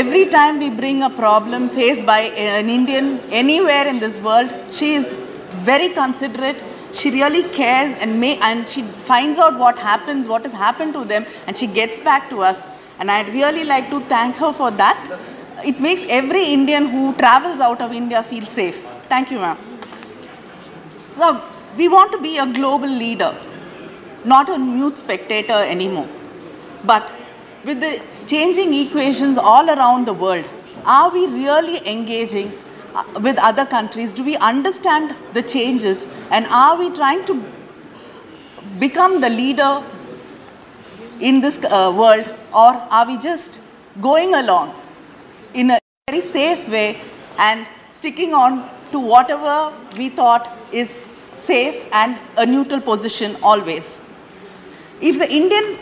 Every time we bring a problem faced by an Indian anywhere in this world, she is very considerate. She really cares and she finds out what happens, what has happened to them, and she gets back to us. And I'd really like to thank her for that. It makes every Indian who travels out of India feel safe. Thank you, ma'am. So, we want to be a global leader, not a mute spectator anymore. But with the changing equations all around the world, are we really engaging with other countries? Do we understand the changes? And are we trying to become the leader in this world? Or are we just going along in a very safe way and sticking on to whatever we thought is safe and a neutral position always? If the Indian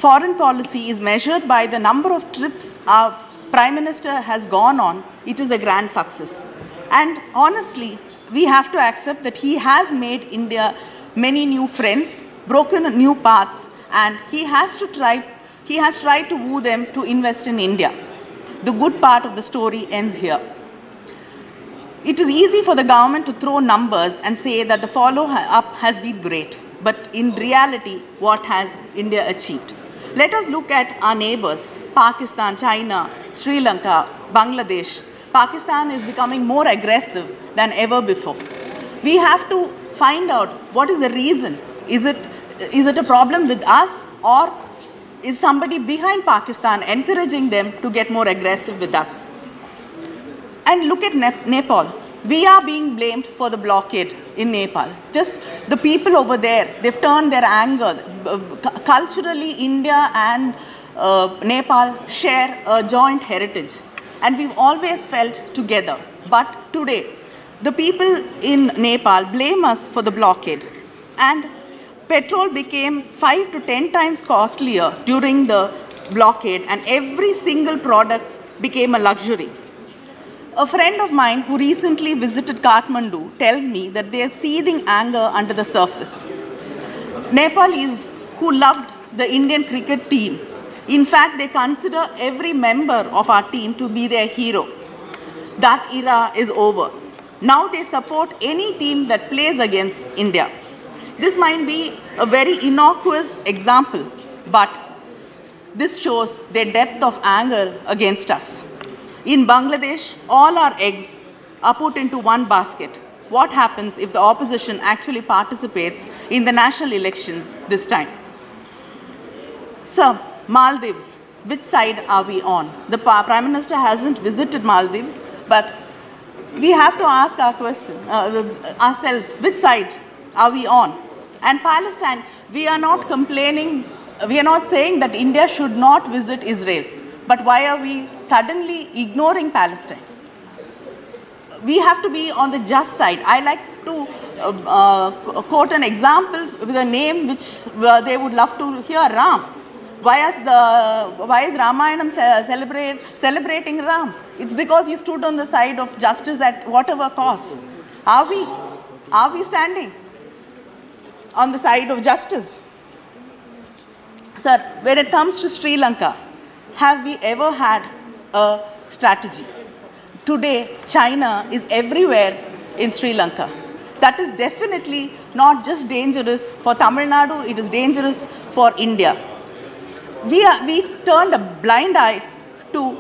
foreign policy is measured by the number of trips our Prime Minister has gone on, it is a grand success. And honestly, we have to accept that he has made India many new friends, broken new paths, and he has tried to woo them to invest in India. The good part of the story ends here. It is easy for the government to throw numbers and say that the follow-up has been great. But in reality, what has India achieved? Let us look at our neighbors, Pakistan, China, Sri Lanka, Bangladesh. Pakistan is becoming more aggressive than ever before. We have to find out what is the reason. Is it a problem with us, or is somebody behind Pakistan encouraging them to get more aggressive with us? And look at Nepal. We are being blamed for the blockade in Nepal. Just the people over there, they've turned their anger. Culturally, India and Nepal share a joint heritage. And we've always felt together. But today, the people in Nepal blame us for the blockade. And petrol became 5 to 10 times costlier during the blockade, and every single product became a luxury. A friend of mine who recently visited Kathmandu tells me that they are seething anger under the surface. Nepalese who loved the Indian cricket team, in fact, they consider every member of our team to be their hero. That era is over. Now they support any team that plays against India. This might be a very innocuous example, but this shows their depth of anger against us. In Bangladesh, all our eggs are put into one basket. What happens if the opposition actually participates in the national elections this time? So, Maldives, which side are we on? The Prime Minister hasn't visited Maldives, but we have to ask our question, ourselves, which side are we on? And Palestine, we are not complaining, we are not saying that India should not visit Israel. But why are we suddenly ignoring Palestine? We have to be on the just side. I like to quote an example with a name which they would love to hear, Ram. Why is Ramayanam celebrating Ram? It's because he stood on the side of justice at whatever cost. Are we standing on the side of justice? Sir, when it comes to Sri Lanka, have we ever had a strategy? Today, China is everywhere in Sri Lanka. That is definitely not just dangerous for Tamil Nadu, it is dangerous for India. We turned a blind eye to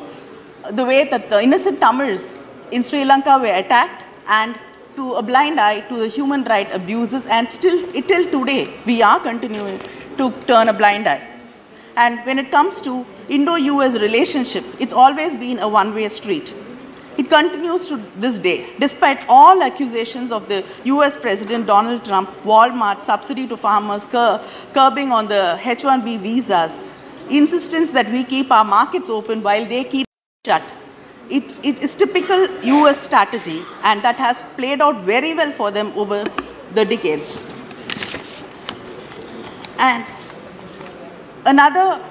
the way that the innocent Tamils in Sri Lanka were attacked, and to a blind eye to the human rights abuses, and still till today we are continuing to turn a blind eye. And when it comes to Indo-US relationship, it's always been a one-way street. It continues to this day, despite all accusations of the US President Donald Trump, Walmart, subsidy to farmers, curbing on the H-1B visas, insistence that we keep our markets open while they keep shut. It is typical US strategy, and that has played out very well for them over the decades. And another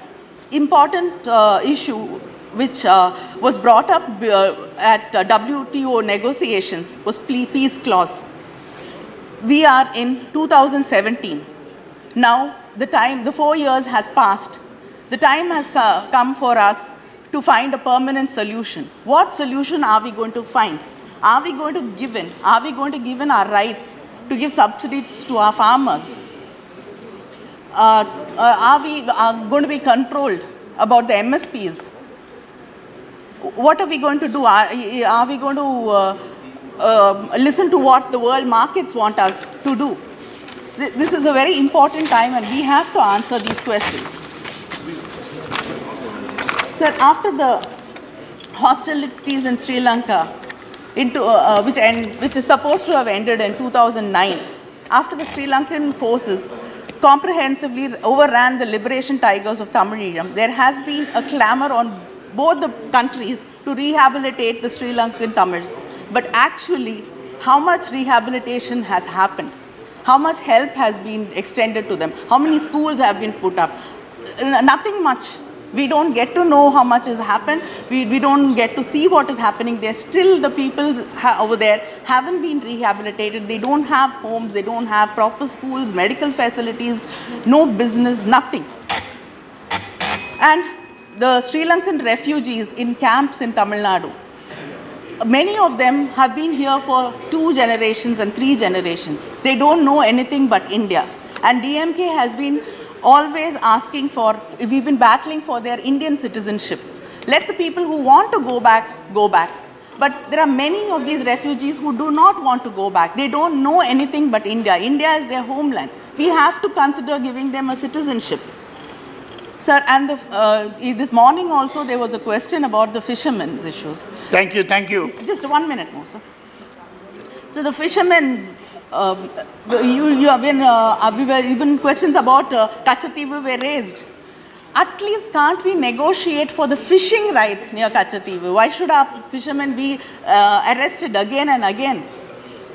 important issue which was brought up at WTO negotiations was peace clause. We are in 2017. Now the 4 years has passed. The time has come for us to find a permanent solution. What solution are we going to find? Are we going to give in? Are we going to give in our rights to give subsidies to our farmers? Are we going to be controlled about the MSPs? What are we going to do? Are we going to listen to what the world markets want us to do? This is a very important time and we have to answer these questions. Sir, after the hostilities in Sri Lanka, which is supposed to have ended in 2009, after the Sri Lankan forces comprehensively overran the liberation tigers of Tamil, there has been a clamor on both the countries to rehabilitate the Sri Lankan Tamils. But actually, how much rehabilitation has happened? How much help has been extended to them? How many schools have been put up? Nothing much. We don't get to know how much has happened. We don't get to see what is happening there. Still, the people over there haven't been rehabilitated. They don't have homes. They don't have proper schools, medical facilities, no business, nothing. And the Sri Lankan refugees in camps in Tamil Nadu, many of them have been here for 2 generations and 3 generations. They don't know anything but India. And DMK has been always asking for, we've been battling for their Indian citizenship. Let the people who want to go back, go back. But there are many of these refugees who do not want to go back. They don't know anything but India. India is their homeland. We have to consider giving them a citizenship. Sir, and this morning also there was a question about the fishermen's issues. Thank you, thank you. Just 1 minute more, sir. So the fishermen's, even questions about Kachativu were raised. At least can't we negotiate for the fishing rights near Kachativu? Why should our fishermen be arrested again and again?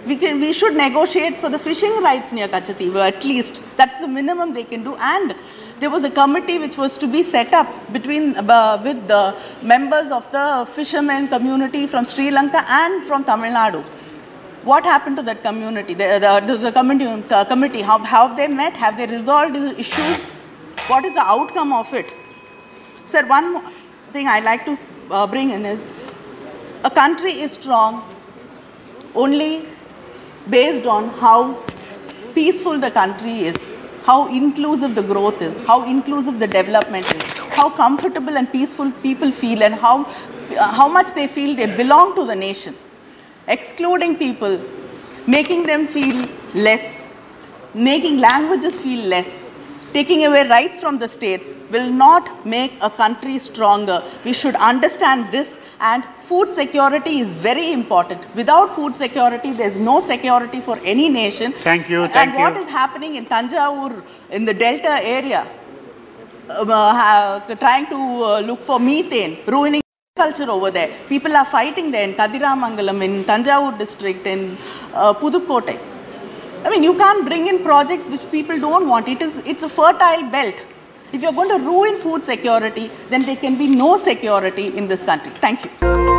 We should negotiate for the fishing rights near Kachativu at least. That's the minimum they can do. And there was a committee which was to be set up between with the members of the fishermen community from Sri Lanka and from Tamil Nadu. What happened to that community? The committee, how have they met? Have they resolved the issues? What is the outcome of it? Sir, one more thing I'd like to bring in is, a country is strong only based on how peaceful the country is, how inclusive the growth is, how inclusive the development is, how comfortable and peaceful people feel, and how much they feel they belong to the nation. Excluding people, making them feel less, making languages feel less, taking away rights from the states will not make a country stronger. We should understand this, and food security is very important. Without food security, there's no security for any nation. Thank you, thank you. And what is happening in Tanjavur, in the Delta area, trying to look for methane, ruining culture over there. People are fighting there in Kadiramangalam, in Tanjavur district, in Pudukkottai. I mean, you can't bring in projects which people don't want. It's a fertile belt. If you're going to ruin food security, then there can be no security in this country. Thank you.